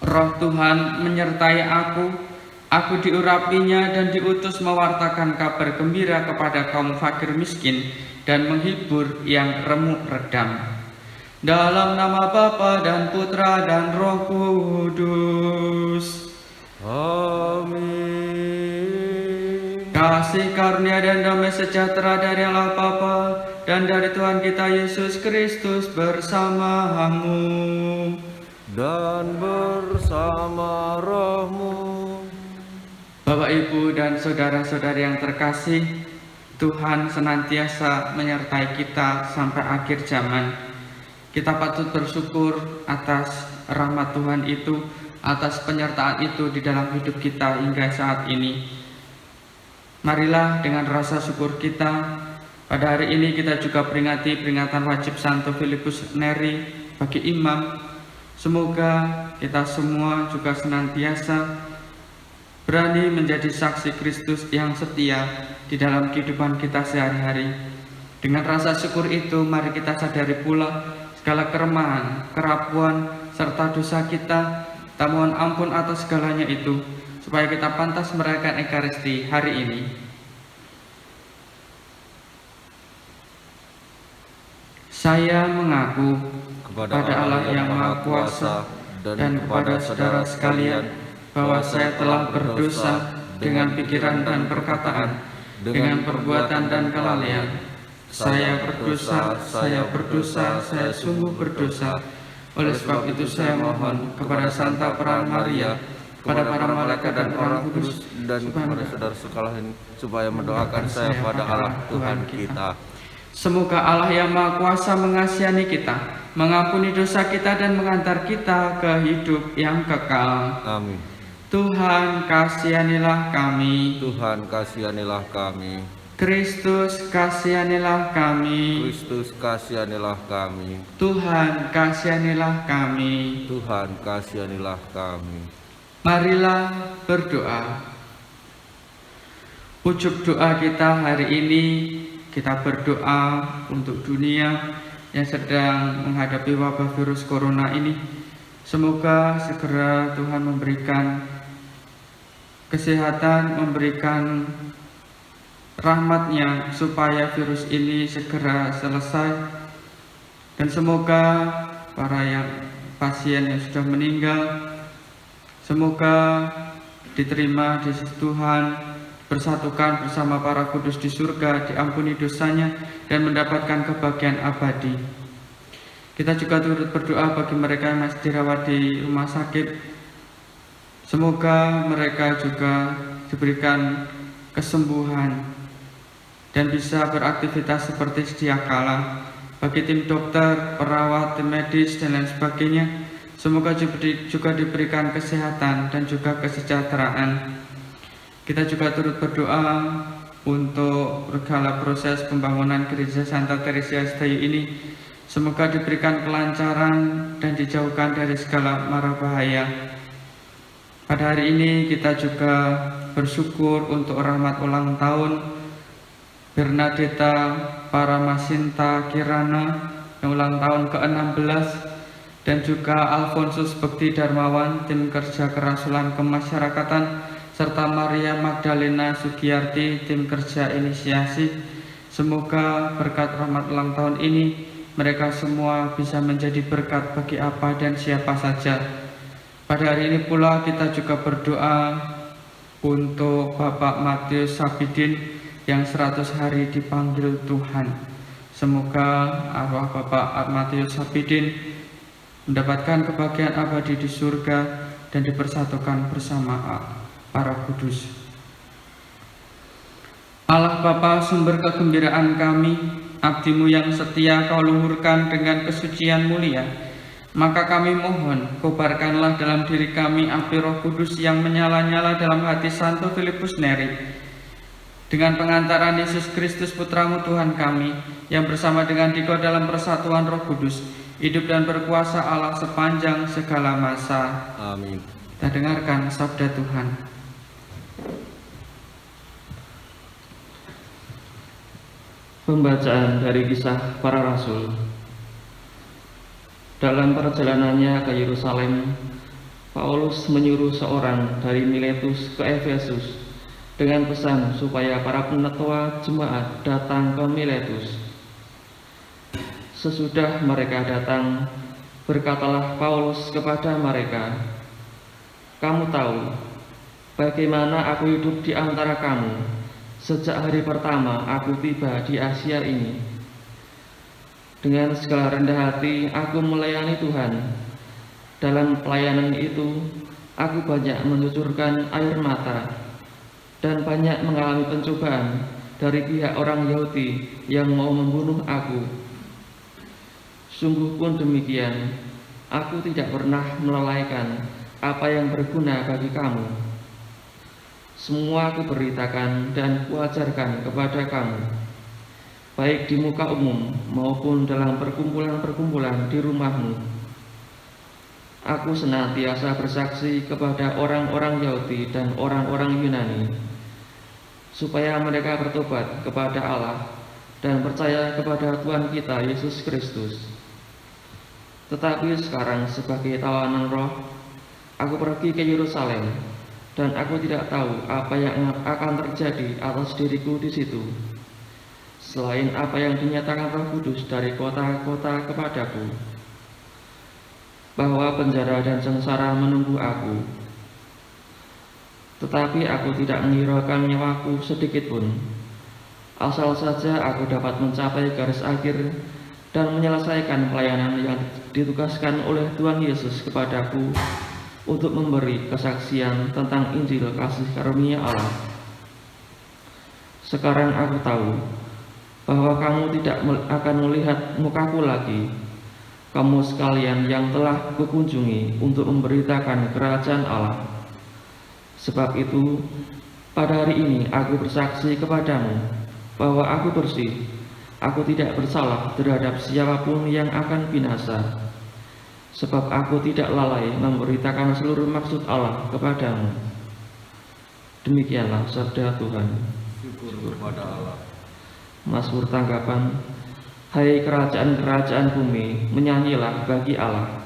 Roh Tuhan menyertai aku diurapinya dan diutus mewartakan kabar gembira kepada kaum fakir miskin dan menghibur yang remuk redam. Dalam nama Bapa dan Putra dan Roh Kudus. Amin. Kasih karunia dan damai sejahtera dari Allah Bapa dan dari Tuhan kita Yesus Kristus bersamamu Dan bersama rohmu. Bapak, Ibu, dan saudara-saudari yang terkasih, Tuhan senantiasa menyertai kita sampai akhir zaman. Kita patut bersyukur atas rahmat Tuhan itu, atas penyertaan itu di dalam hidup kita hingga saat ini. Marilah dengan rasa syukur kita, pada hari ini kita juga peringati peringatan wajib Santo Filipus Neri bagi imam. Semoga kita semua juga senantiasa berani menjadi saksi Kristus yang setia di dalam kehidupan kita sehari-hari. Dengan rasa syukur itu, mari kita sadari pula segala kelemahan, kerapuan, serta dosa kita. Kita mohon ampun atas segalanya itu, supaya kita pantas merayakan Ekaristi hari ini. Saya mengaku kepada Allah yang Maha Kuasa dan kepada saudara sekalian bahwa saya telah berdosa dengan pikiran dan perkataan, dengan perbuatan dan kelalaian. Saya berdosa, saya sungguh berdosa. Oleh sebab itu saya mohon kepada Santa Peran Maria, kepada para malaikat dan orang kudus, dan kepada saudara sekalian, supaya mendoakan saya pada Allah Tuhan kita. Semoga Allah yang Maha Kuasa mengasihani kita, mengampuni dosa kita dan mengantar kita ke hidup yang kekal. Amin. Tuhan kasihanilah kami. Tuhan kasihanilah kami. Kristus kasihanilah kami. Kristus kasihanilah kami. Tuhan kasihanilah kami. Tuhan kasihanilah kami. Marilah berdoa. Pucuk doa kita hari ini, kita berdoa untuk dunia yang sedang menghadapi wabah virus corona ini. Semoga segera Tuhan memberikan kesehatan, memberikan rahmat-Nya supaya virus ini segera selesai. Dan semoga para pasien yang sudah meninggal, semoga diterima di sisi Tuhan, bersatukan bersama para kudus di surga, diampuni dosanya, dan mendapatkan kebahagiaan abadi. Kita juga turut berdoa bagi mereka yang masih dirawat di rumah sakit. Semoga mereka juga diberikan kesembuhan dan bisa beraktivitas seperti sedia kala. Bagi tim dokter, perawat, tim medis, dan lain sebagainya, semoga juga diberikan kesehatan dan juga kesejahteraan. Kita juga turut berdoa untuk segala proses pembangunan Gereja Santa Teresia Sedayu ini. Semoga diberikan kelancaran dan dijauhkan dari segala mara bahaya. Pada hari ini kita juga bersyukur untuk rahmat ulang tahun Bernadetta Paramasinta Kirana yang ulang tahun ke-16, dan juga Alfonsus Bekti Darmawan, tim kerja kerasulan kemasyarakatan, serta Maria Magdalena Sugiyarti, tim kerja inisiasi. Semoga berkat rahmat ulang tahun ini mereka semua bisa menjadi berkat bagi apa dan siapa saja. Pada hari ini pula kita juga berdoa untuk Bapak Matius Sabidin yang 100 hari dipanggil Tuhan. Semoga arwah Bapak Matius Sabidin mendapatkan kebahagiaan abadi di surga dan dipersatukan bersama para kudus. Allah Bapa, sumber kegembiraan kami, abdi-Mu yang setia Kau luhurkan dengan kesucian mulia, maka kami mohon, kobarkanlah dalam diri kami api Roh Kudus yang menyala-nyala dalam hati Santo Filipus Neri, dengan pengantaran Yesus Kristus Putra-Mu Tuhan kami, yang bersama dengan Dikau dalam persatuan Roh Kudus, hidup dan berkuasa Allah sepanjang segala masa. Amin. Kita dengarkan sabda Tuhan. Pembacaan dari Kisah Para Rasul. Dalam perjalanannya ke Yerusalem, Paulus menyuruh seorang dari Miletus ke Efesus dengan pesan supaya para penatua jemaat datang ke Miletus. Sesudah mereka datang, berkatalah Paulus kepada mereka, "Kamu tahu bagaimana aku hidup di antara kamu sejak hari pertama aku tiba di Asia ini. Dengan segala rendah hati aku melayani Tuhan. Dalam pelayanan itu, aku banyak mencucurkan air mata dan banyak mengalami pencobaan dari pihak orang Yahudi yang mau membunuh aku. Sungguh pun demikian, aku tidak pernah melalaikan apa yang berguna bagi kamu. Semua aku beritakan dan kuajarkan kepada kamu, baik di muka umum maupun dalam perkumpulan-perkumpulan di rumahmu. Aku senantiasa bersaksi kepada orang-orang Yahudi dan orang-orang Yunani, supaya mereka bertobat kepada Allah dan percaya kepada Tuhan kita Yesus Kristus. Tetapi sekarang sebagai tawanan roh, aku pergi ke Yerusalem, dan aku tidak tahu apa yang akan terjadi atas diriku di situ, selain apa yang dinyatakan Roh Kudus dari kota-kota kepadaku, bahwa penjara dan sengsara menunggu aku. Tetapi aku tidak menghiraukan nyawaku sedikit pun, asal saja aku dapat mencapai garis akhir dan menyelesaikan pelayanan yang ditugaskan oleh Tuhan Yesus kepadaku untuk memberi kesaksian tentang Injil kasih karunia Allah. Sekarang aku tahu bahwa kamu tidak akan melihat mukaku lagi, kamu sekalian yang telah kukunjungi untuk memberitakan kerajaan Allah. Sebab itu, pada hari ini aku bersaksi kepadamu bahwa aku bersih, aku tidak bersalah terhadap siapapun yang akan binasa. Sebab aku tidak lalai memberitakan seluruh maksud Allah kepadamu. Demikianlah sabda Tuhan. Syukur kepada Allah. Mazmur tanggapan. Hai kerajaan-kerajaan bumi, menyanyilah bagi Allah.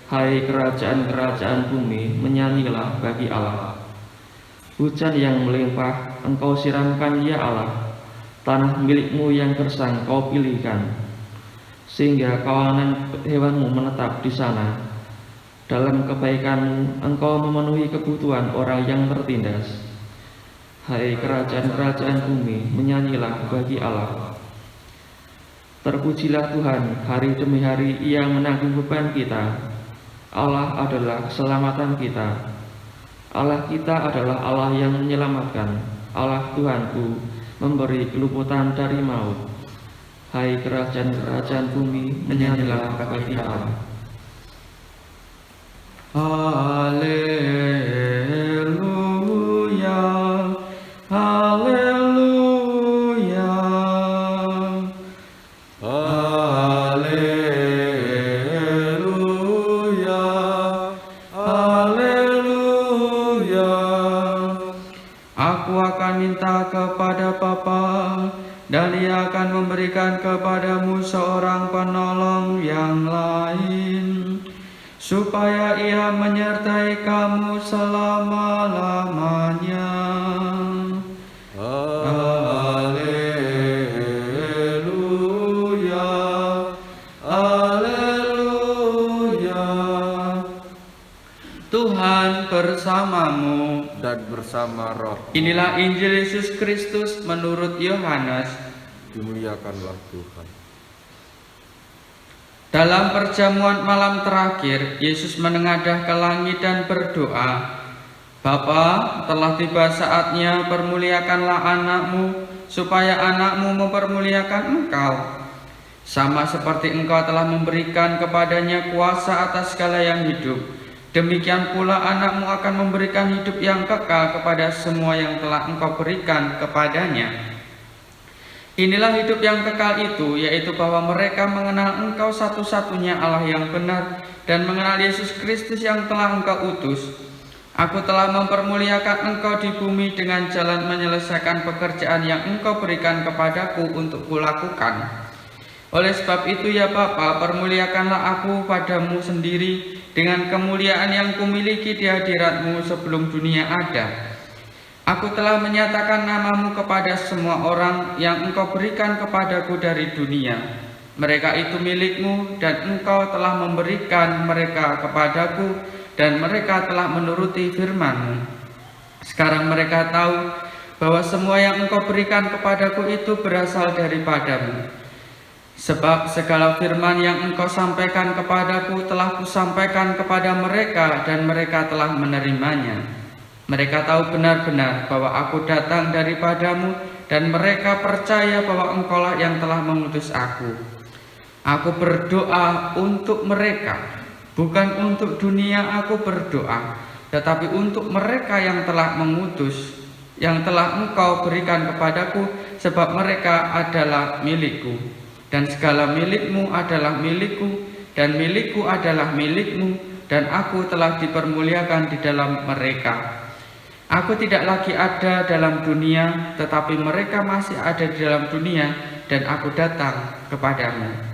Hai kerajaan-kerajaan bumi, menyanyilah bagi Allah. Hujan yang melimpah engkau siramkan ya Allah, tanah milikmu yang gersang kau pilihkan, sehingga kawanan hewanmu menetap di sana. Dalam kebaikanmu engkau memenuhi kebutuhan orang yang tertindas. Hai kerajaan-kerajaan bumi, menyanyilah bagi Allah. Terpujilah Tuhan, hari demi hari Ia menanggung beban kita. Allah adalah keselamatan kita. Allah kita adalah Allah yang menyelamatkan. Allah Tuhanku memberi keluputan dari maut. Hai kerajaan-kerajaan bumi, menyanyilah bagi Allah. Haleluya, haleluya, haleluya, haleluya. Aku akan minta kepada Bapa, dan Ia akan memberikan kepadamu seorang penolong yang lain, supaya Ia menyertai kamu selama-lamanya. Haleluya, haleluya. Tuhan bersamamu Dan bersama roh. Inilah Injil Yesus Kristus menurut Yohanes. Dimuliakanlah Tuhan. Dalam perjamuan malam terakhir, Yesus menengadah ke langit dan berdoa, "Bapa, telah tiba saatnya, permuliakanlah anakmu, supaya anakmu mempermuliakan engkau. Sama seperti engkau telah memberikan kepadanya kuasa atas segala yang hidup, demikian pula anakmu akan memberikan hidup yang kekal kepada semua yang telah engkau berikan kepadanya. Inilah hidup yang kekal itu, yaitu bahwa mereka mengenal engkau satu-satunya Allah yang benar, dan mengenal Yesus Kristus yang telah engkau utus. Aku telah mempermuliakan engkau di bumi dengan jalan menyelesaikan pekerjaan yang engkau berikan kepadaku untuk kulakukan. Oleh sebab itu ya Bapa, permuliakanlah aku padamu sendiri dengan kemuliaan yang kumiliki di hadirat-Mu sebelum dunia ada. Aku telah menyatakan nama-Mu kepada semua orang yang Engkau berikan kepadaku dari dunia. Mereka itu milik-Mu dan Engkau telah memberikan mereka kepadaku dan mereka telah menuruti firman-Mu. Sekarang mereka tahu bahwa semua yang Engkau berikan kepadaku itu berasal daripada-Mu. Sebab segala firman yang Engkau sampaikan kepadaku telah Kusampaikan kepada mereka dan mereka telah menerimanya. Mereka tahu benar-benar bahwa Aku datang daripada-Mu dan mereka percaya bahwa Engkaulah yang telah mengutus Aku. Aku berdoa untuk mereka, bukan untuk dunia aku berdoa, tetapi untuk mereka yang telah mengutus, yang telah Engkau berikan kepadaku, sebab mereka adalah milik-Ku. Dan segala milik-Mu adalah milik-Ku, dan milik-Ku adalah milik-Mu, dan Aku telah dipermuliakan di dalam mereka. Aku tidak lagi ada dalam dunia, tetapi mereka masih ada di dalam dunia, dan Aku datang kepadamu.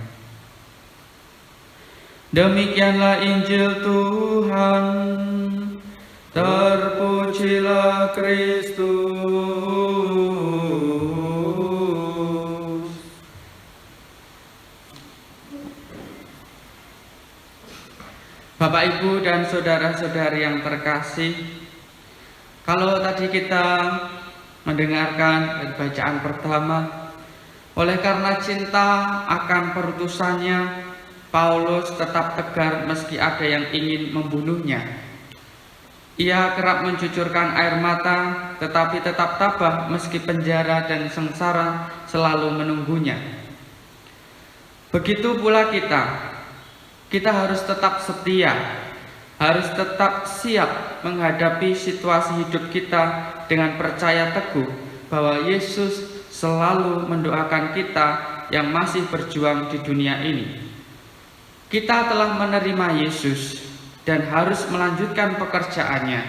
Demikianlah Injil Tuhan. Terpujilah Kristus. Bapak, Ibu, dan saudara-saudari yang terkasih, kalau tadi kita mendengarkan dari bacaan pertama, oleh karena cinta akan perutusannya, Paulus tetap tegar meski ada yang ingin membunuhnya. Ia kerap mencucurkan air mata, tetapi tetap tabah meski penjara dan sengsara selalu menunggunya. Begitu pula kita harus tetap setia, harus tetap siap menghadapi situasi hidup kita dengan percaya teguh bahwa Yesus selalu mendoakan kita yang masih berjuang di dunia ini. Kita telah menerima Yesus dan harus melanjutkan pekerjaannya.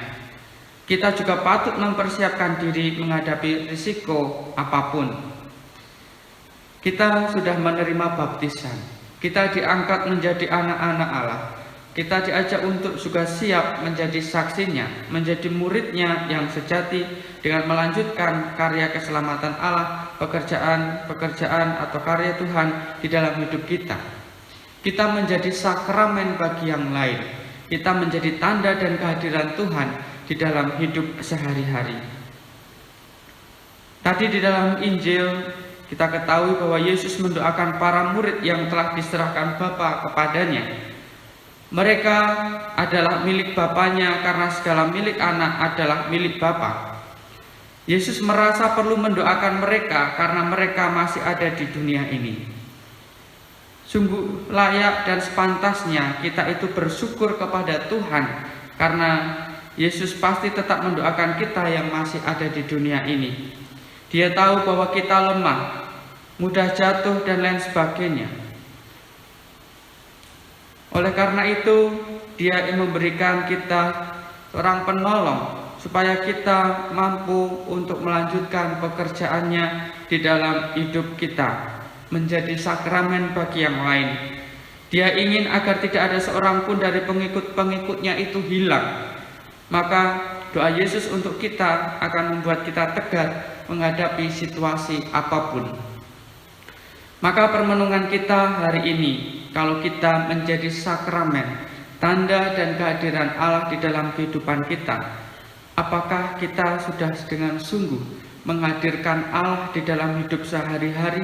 Kita juga patut mempersiapkan diri menghadapi risiko apapun. Kita sudah menerima baptisan. Kita diangkat menjadi anak-anak Allah. Kita diajak untuk juga siap menjadi saksinya, menjadi muridnya yang sejati dengan melanjutkan karya keselamatan Allah, pekerjaan atau karya Tuhan di dalam hidup kita. Kita menjadi sakramen bagi yang lain. Kita menjadi tanda dan kehadiran Tuhan di dalam hidup sehari-hari. Tadi di dalam Injil kita ketahui bahwa Yesus mendoakan para murid yang telah diserahkan Bapa kepadanya. Mereka adalah milik Bapanya karena segala milik anak adalah milik Bapa. Yesus merasa perlu mendoakan mereka karena mereka masih ada di dunia ini. Sungguh layak dan sepantasnya kita itu bersyukur kepada Tuhan karena Yesus pasti tetap mendoakan kita yang masih ada di dunia ini. Dia tahu bahwa kita lemah, mudah jatuh dan lain sebagainya. Oleh karena itu, Dia memberikan kita seorang penolong supaya kita mampu untuk melanjutkan pekerjaannya di dalam hidup kita, menjadi sakramen bagi yang lain. Dia ingin agar tidak ada seorang pun dari pengikut-pengikutnya itu hilang. Maka doa Yesus untuk kita akan membuat kita tegar menghadapi situasi apapun. Maka permenungan kita hari ini, kalau kita menjadi sakramen, tanda dan kehadiran Allah di dalam kehidupan kita, apakah kita sudah dengan sungguh menghadirkan Allah di dalam hidup sehari-hari,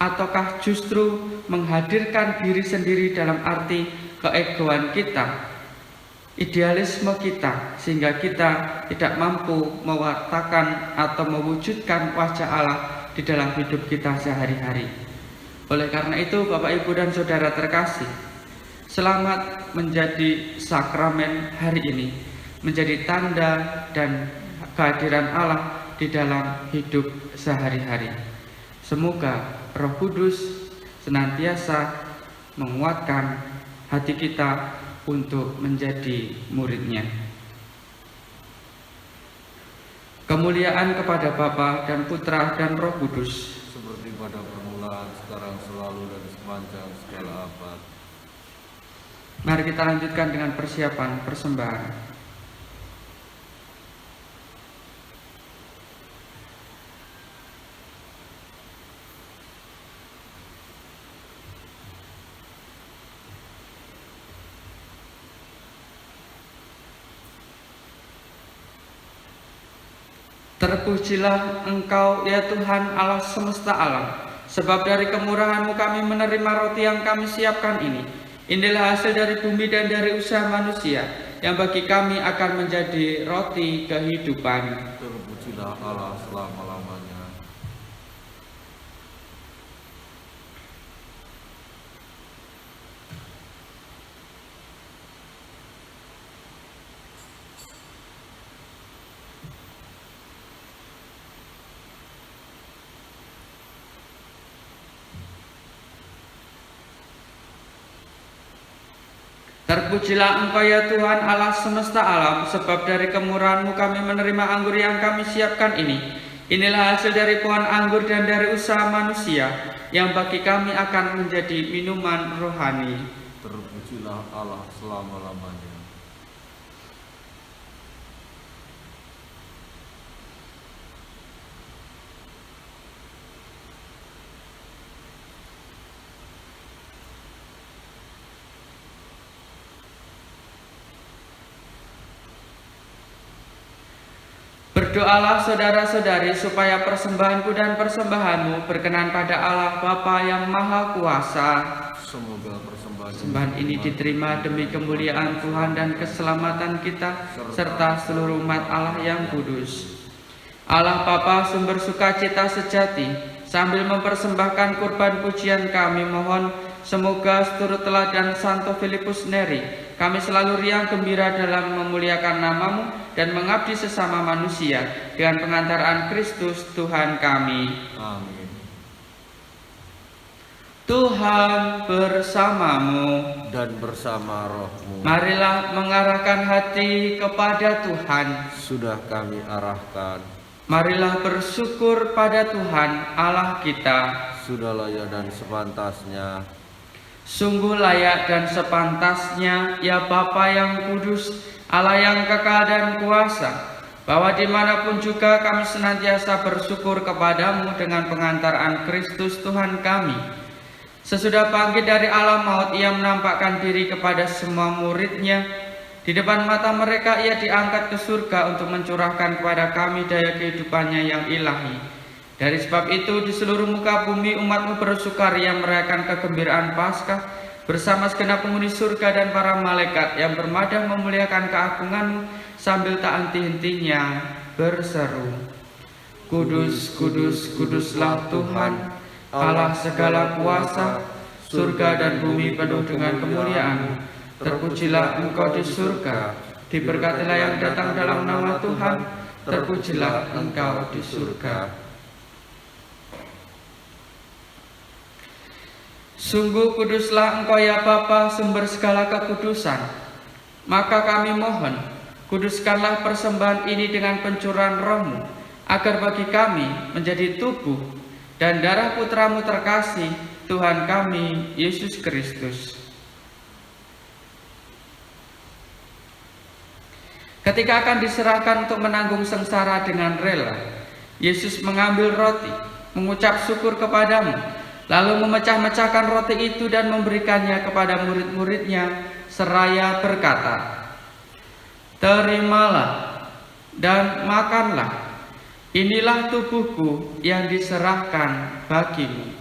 ataukah justru menghadirkan diri sendiri dalam arti keegoan kita, idealisme kita, sehingga kita tidak mampu mewartakan atau mewujudkan wajah Allah di dalam hidup kita sehari-hari. Oleh karena itu, Bapak, Ibu, dan saudara terkasih, selamat menjadi sakramen hari ini, menjadi tanda dan kehadiran Allah di dalam hidup sehari-hari. Semoga Roh Kudus senantiasa menguatkan hati kita untuk menjadi muridnya. Kemuliaan kepada Bapa dan Putra dan Roh Kudus, seperti pada permulaan, sekarang, selalu, dan sepanjang segala abad. Mari kita lanjutkan dengan persiapan persembahan. Terpujilah Engkau ya Tuhan Allah semesta alam, sebab dari kemurahan-Mu kami menerima roti yang kami siapkan ini. Inilah hasil dari bumi dan dari usaha manusia, yang bagi kami akan menjadi roti kehidupan. Terpujilah Allah selama-lamanya. Terpujilah Engkau ya Tuhan Allah semesta alam, sebab dari kemurahan-Mu kami menerima anggur yang kami siapkan ini. Inilah hasil dari pohon anggur dan dari usaha manusia, yang bagi kami akan menjadi minuman rohani. Terpujilah Allah selama-lamanya. Berdoalah saudara-saudari supaya persembahanku dan persembahanmu berkenan pada Allah Bapa yang Maha Kuasa. Semoga Persembahan ini diterima demi kemuliaan Tuhan dan keselamatan kita, serta seluruh umat Allah yang kudus. Allah Bapa sumber sukacita sejati, sambil mempersembahkan kurban pujian kami mohon, semoga seturut teladan Santo Filipus Neri, kami selalu riang gembira dalam memuliakan nama-Mu dan mengabdi sesama manusia dengan pengantaran Kristus Tuhan kami. Amin. Tuhan bersamamu Dan bersama rohmu. Marilah mengarahkan hati kepada Tuhan. Sudah kami arahkan. Marilah bersyukur pada Tuhan Allah kita. Sudah layak dan sepantasnya. Sungguh layak dan sepantasnya, ya Bapa yang kudus, Allah yang kekal dan kuasa, bahwa dimanapun juga kami senantiasa bersyukur kepadamu dengan pengantaran Kristus Tuhan kami. Sesudah bangkit dari alam maut, ia menampakkan diri kepada semua murid-Nya. Di depan mata mereka ia diangkat ke surga untuk mencurahkan kepada kami daya kehidupannya yang ilahi. Dari sebab itu di seluruh muka bumi umat-Mu bersukaria merayakan kegembiraan Paskah bersama segenap penghuni surga dan para malaikat yang bermadah memuliakan keagungan-Mu sambil tak henti-hentinya berseru, Kudus, kudus, kuduslah Tuhan, Allah segala kuasa, surga dan bumi penuh dengan kemuliaan-Mu. Terpujilah Engkau di surga, diberkatilah yang datang dalam nama Tuhan, terpujilah Engkau di surga. Sungguh kuduslah Engkau ya Bapa, sumber segala kekudusan. Maka kami mohon, kuduskanlah persembahan ini dengan pencurahan Roh-Mu, agar bagi kami menjadi tubuh dan darah Putra-Mu terkasih, Tuhan kami, Yesus Kristus. Ketika akan diserahkan untuk menanggung sengsara dengan rela, Yesus mengambil roti, mengucap syukur kepadamu, lalu memecah-mecahkan roti itu dan memberikannya kepada murid-murid-Nya seraya berkata, Terimalah dan makanlah, inilah tubuhku yang diserahkan bagimu.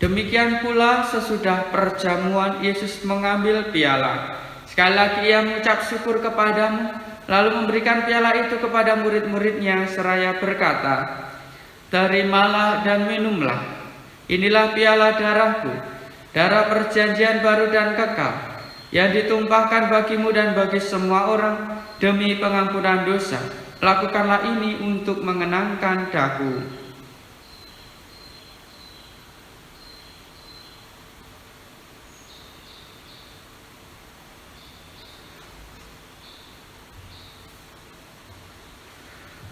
Demikian pula sesudah perjamuan Yesus mengambil piala. Sekali lagi ia mengucap syukur kepadamu, lalu memberikan piala itu kepada murid-murid-Nya seraya berkata, Terimalah dan minumlah, inilah piala darahku, darah perjanjian baru dan kekal, yang ditumpahkan bagimu dan bagi semua orang demi pengampunan dosa. Lakukanlah ini untuk mengenangkan daku.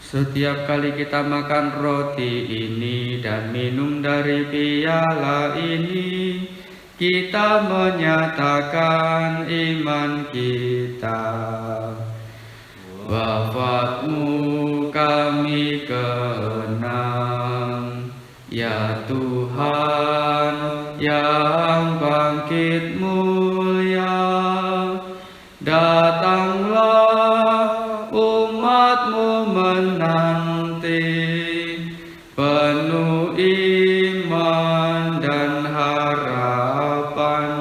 Setiap kali kita makan roti ini dan minum dari piala ini, kita menyatakan iman kita. Wafatmu kami kenang, ya Tuhan yang bangkit mulia. Datanglah umatmu menanti, penuh iman dan harapan.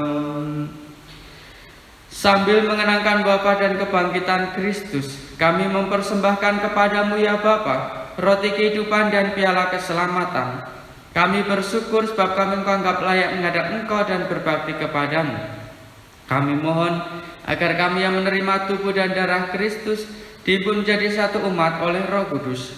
Sambil mengenangkan Bapa dan kebangkitan Kristus, kami mempersembahkan kepadamu ya Bapa, roti kehidupan dan piala keselamatan. Kami bersyukur sebab kami menganggap layak menghadap Engkau dan berbakti kepadamu. Kami mohon agar kami yang menerima tubuh dan darah Kristus dihimpun menjadi satu umat oleh Roh Kudus.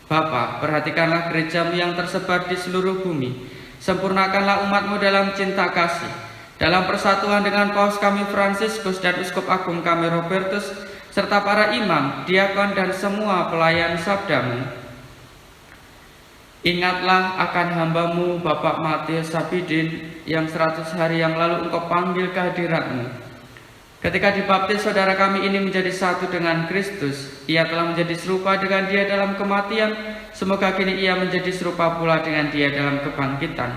Bapa, perhatikanlah gerejamu yang tersebar di seluruh bumi. Sempurnakanlah umatmu dalam cinta kasih. Dalam persatuan dengan Paus kami Fransiskus dan Uskup Agung kami Robertus, serta para imam, diakon dan semua pelayan sabdamu. Ingatlah akan hambamu Bapak Matius Sabidin yang 100 hari yang lalu Engkau panggil kehadiratmu. Ketika dibaptis saudara kami ini menjadi satu dengan Kristus, ia telah menjadi serupa dengan Dia dalam kematian. Semoga kini ia menjadi serupa pula dengan Dia dalam kebangkitan.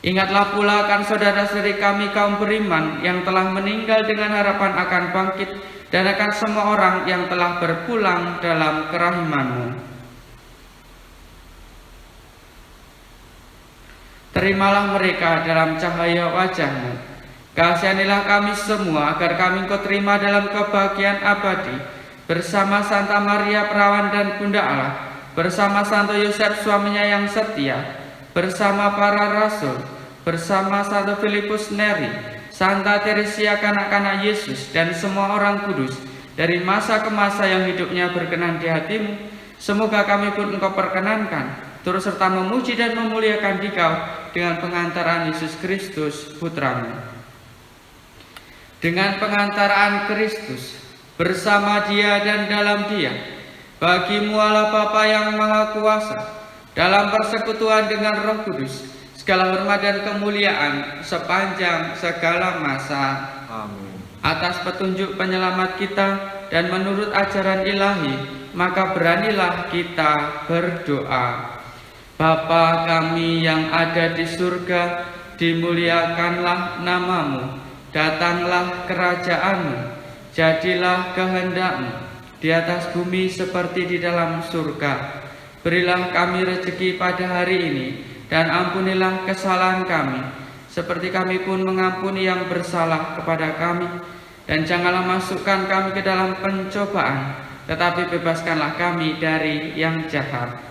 Ingatlah pula akan saudara-saudari kami kaum beriman yang telah meninggal dengan harapan akan bangkit, dan akan semua orang yang telah berpulang dalam kerahiman-Mu. Terimalah mereka dalam cahaya wajah-Mu. Kasihanilah kami semua agar kami Engkau terima dalam kebahagiaan abadi bersama Santa Maria Perawan dan Bunda Allah, bersama Santo Yosef suaminya yang setia, bersama para rasul, bersama Santo Filipus Neri, Santa Teresia kanak-kanak Yesus, dan semua orang kudus dari masa ke masa yang hidupnya berkenan di hati-Mu. Semoga kami pun Engkau perkenankan turut serta memuji dan memuliakan Dikau dengan pengantaran Yesus Kristus Putra-Mu. Dengan pengantaraan Kristus, bersama Dia dan dalam Dia, bagi-Mu Allah Bapa yang Maha Kuasa, dalam persekutuan dengan Roh Kudus, segala hormat dan kemuliaan sepanjang segala masa. Amin. Atas petunjuk penyelamat kita dan menurut ajaran ilahi, maka beranilah kita berdoa. Bapa kami yang ada di surga, dimuliakanlah nama-Mu. Datanglah kerajaan-Mu, jadilah kehendak-Mu di atas bumi seperti di dalam surga. Berilah kami rezeki pada hari ini, dan ampunilah kesalahan kami, seperti kami pun mengampuni yang bersalah kepada kami. Dan janganlah masukkan kami ke dalam pencobaan, tetapi bebaskanlah kami dari yang jahat.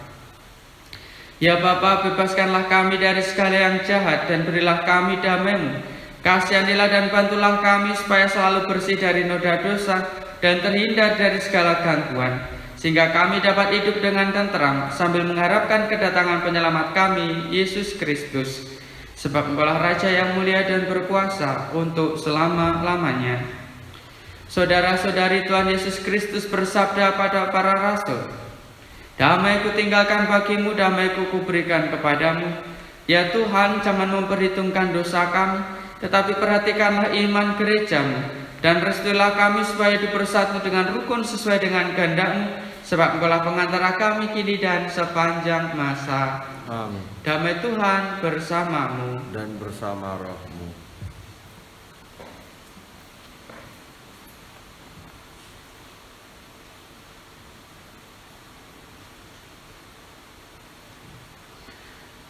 Ya Bapa, bebaskanlah kami dari segala yang jahat, dan berilah kami damai-Mu. Kasihanilah dan bantulah kami supaya selalu bersih dari noda dosa dan terhindar dari segala gangguan, sehingga kami dapat hidup dengan tenteram sambil mengharapkan kedatangan penyelamat kami, Yesus Kristus. Sebab Engkaulah Raja yang mulia dan berkuasa untuk selama-lamanya. Saudara-saudari Tuhan Yesus Kristus bersabda pada para rasul, "Damai-Ku tinggalkan bagimu, damai-Ku kuberikan kepadamu. Ya Tuhan, jangan memperhitungkan dosa kami, tetapi perhatikanlah iman gereja-Mu, dan restuilah kami supaya dipersatu dengan rukun sesuai dengan kehendak-Mu, sebab Engkaulah pengantara kami kini dan sepanjang masa." Amin. Damai Tuhan bersamamu. Dan bersama rohmu.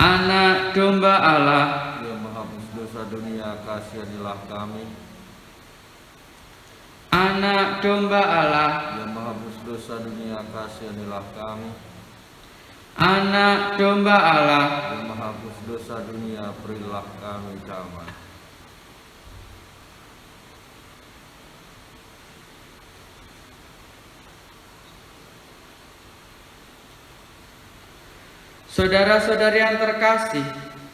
Anak domba Allah, Yang menghapus dosa dunia, kasihanilah kami. Anak domba Allah, Yang menghapus dosa dunia, kasihanilah kami. Anak domba Allah, Yang menghapus dosa dunia, berilah kami damai. saudara-saudari yang terkasih,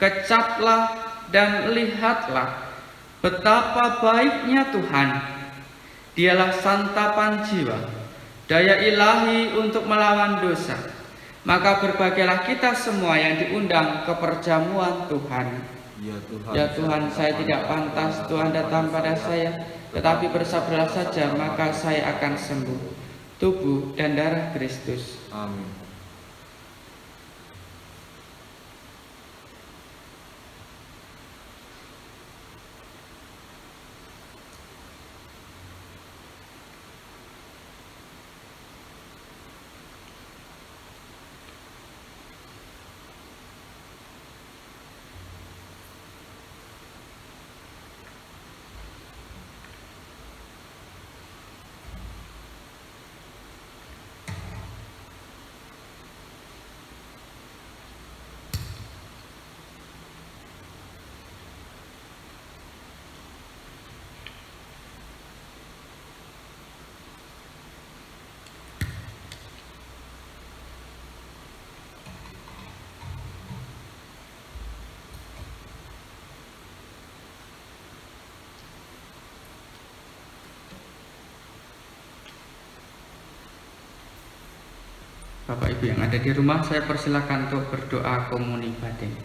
kecaplah dan lihatlah betapa baiknya Tuhan. Dialah santapan jiwa, daya ilahi untuk melawan dosa. Maka berbahagialah kita semua yang diundang ke perjamuan Tuhan. Ya Tuhan, saya tidak pantas Tuhan datang pada saya, tetapi bersabarlah saja, maka saya akan sembuh. Tubuh dan darah Kristus. Amin. Bapak Ibu yang ada di rumah, saya persilakan untuk berdoa komuni batin.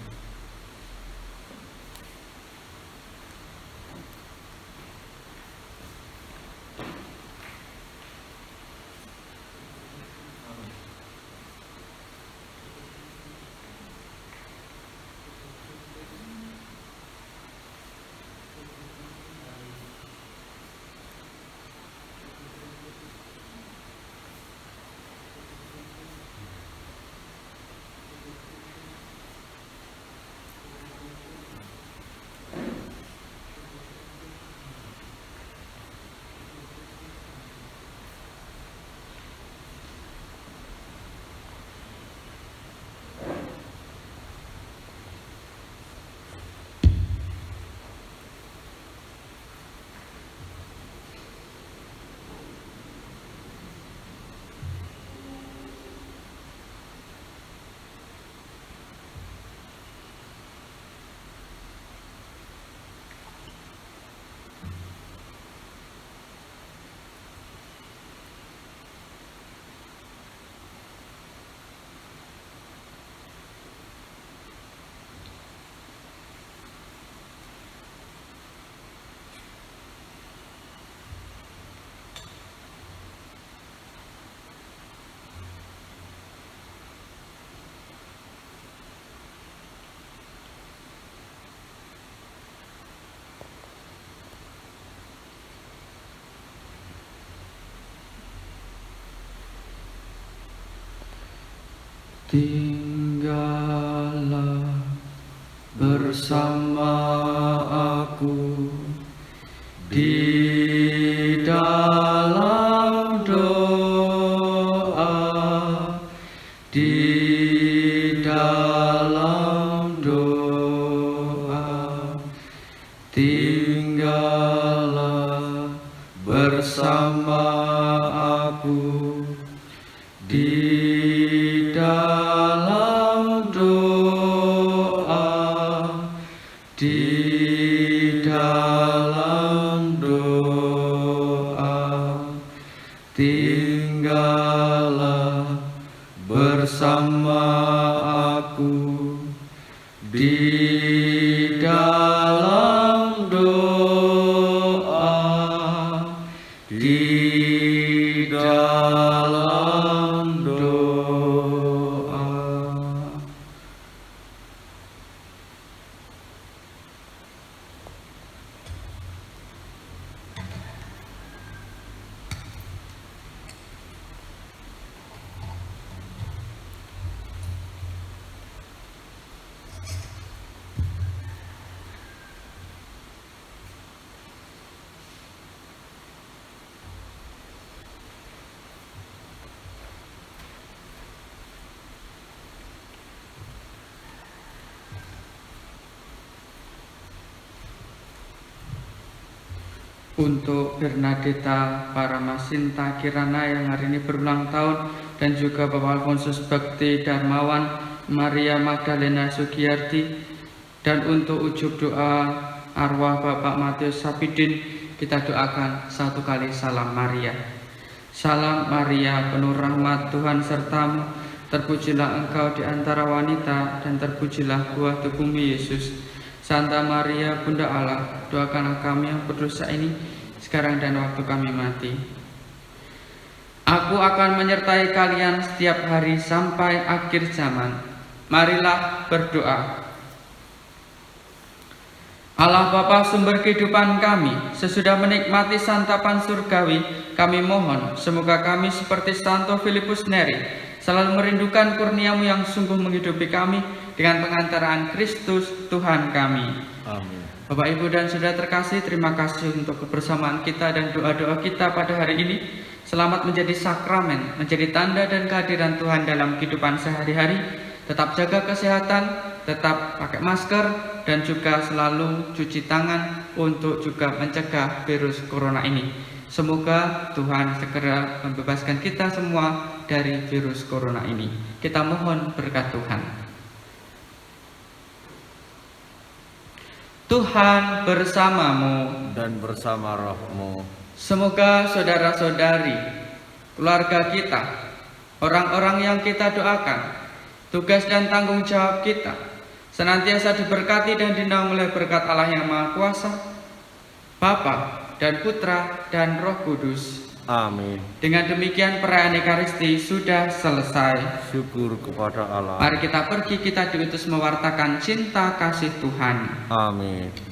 Tinggallah bersama aku di dalam doa, di dalam doa. Tinggallah bersama aku di dalam doa, di dalam doa. Tinggallah bersama aku di dalam doa, di dalam doa. Untuk Bernadetta Paramasinta Kirana yang hari ini berulang tahun, dan juga Bapak Alfonsus Bekti Darmawan, Maria Magdalena Sugiyarti, dan untuk ujub doa arwah Bapak Matius Sapidin, kita doakan satu kali salam Maria. Salam Maria, penuh rahmat, Tuhan sertamu. Terpujilah engkau di antara wanita, dan terpujilah buah tubuhmu Yesus. Santa Maria, Bunda Allah, doakanlah kami yang berdosa ini, sekarang dan waktu kami mati. Aku akan menyertai kalian setiap hari sampai akhir zaman. Marilah berdoa. Allah Bapa sumber kehidupan kami, sesudah menikmati santapan surgawi, kami mohon semoga kami seperti Santo Filipus Neri selalu merindukan kurnia-Mu yang sungguh menghidupi kami dengan pengantaraan Kristus Tuhan kami. Amin. Bapak, Ibu, dan Saudara terkasih, terima kasih untuk kebersamaan kita dan doa-doa kita pada hari ini. Selamat menjadi sakramen, menjadi tanda dan kehadiran Tuhan dalam kehidupan sehari-hari. Tetap jaga kesehatan, tetap pakai masker, dan juga selalu cuci tangan untuk juga mencegah virus corona ini. Semoga Tuhan segera membebaskan kita semua dari virus corona ini. Kita mohon berkat Tuhan. Tuhan bersamamu Dan bersama rohmu. Semoga saudara-saudari, keluarga kita, orang-orang yang kita doakan, tugas dan tanggung jawab kita senantiasa diberkati dan dinaungi oleh berkat Allah yang Maha Kuasa, Bapa dan Putra dan Roh Kudus. Amin. Dengan demikian perayaan Ekaristi sudah selesai. Syukur kepada Allah. Mari kita pergi, kita diutus mewartakan cinta kasih Tuhan. Amin.